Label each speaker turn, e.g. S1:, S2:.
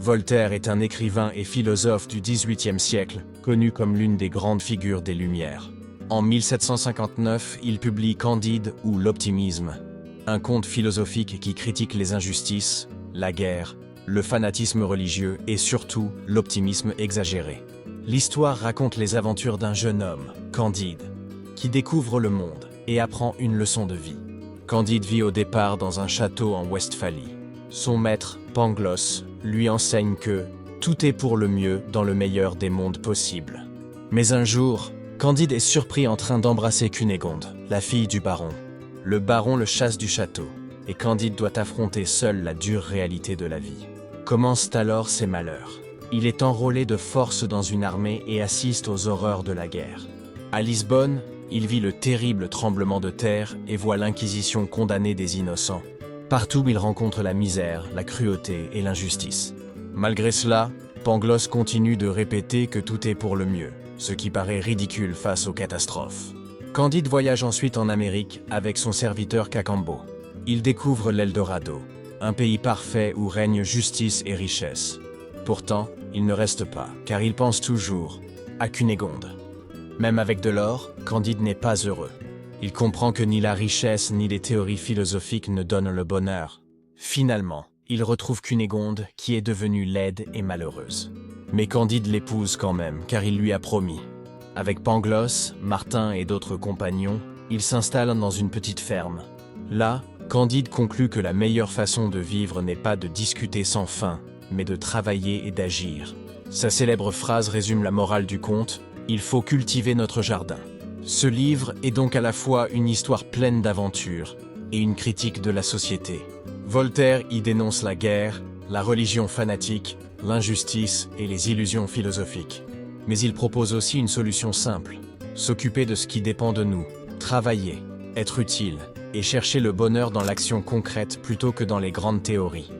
S1: Voltaire est un écrivain et philosophe du XVIIIe siècle, connu comme l'une des grandes figures des Lumières. En 1759, il publie Candide ou l'Optimisme, un conte philosophique qui critique les injustices, la guerre, le fanatisme religieux et surtout l'optimisme exagéré. L'histoire raconte les aventures d'un jeune homme, Candide, qui découvre le monde et apprend une leçon de vie. Candide vit au départ dans un château en Westphalie. Son maître, Pangloss, lui enseigne que tout est pour le mieux dans le meilleur des mondes possibles. Mais un jour, Candide est surpris en train d'embrasser Cunégonde, la fille du baron. Le baron le chasse du château, et Candide doit affronter seul la dure réalité de la vie. Commencent alors ses malheurs. Il est enrôlé de force dans une armée et assiste aux horreurs de la guerre. À Lisbonne, il vit le terrible tremblement de terre et voit l'Inquisition condamner des innocents. Partout, il rencontre la misère, la cruauté et l'injustice. Malgré cela, Pangloss continue de répéter que tout est pour le mieux, ce qui paraît ridicule face aux catastrophes. Candide voyage ensuite en Amérique avec son serviteur Cacambo. Il découvre l'Eldorado, un pays parfait où règne justice et richesse. Pourtant, il ne reste pas, car il pense toujours à Cunégonde. Même avec de l'or, Candide n'est pas heureux. Il comprend que ni la richesse ni les théories philosophiques ne donnent le bonheur. Finalement, il retrouve Cunégonde qui est devenue laide et malheureuse. Mais Candide l'épouse quand même, car il lui a promis. Avec Pangloss, Martin et d'autres compagnons, il s'installe dans une petite ferme. Là, Candide conclut que la meilleure façon de vivre n'est pas de discuter sans fin, mais de travailler et d'agir. Sa célèbre phrase résume la morale du conte « Il faut cultiver notre jardin ». Ce livre est donc à la fois une histoire pleine d'aventures et une critique de la société. Voltaire y dénonce la guerre, la religion fanatique, l'injustice et les illusions philosophiques. Mais il propose aussi une solution simple, s'occuper de ce qui dépend de nous, travailler, être utile et chercher le bonheur dans l'action concrète plutôt que dans les grandes théories.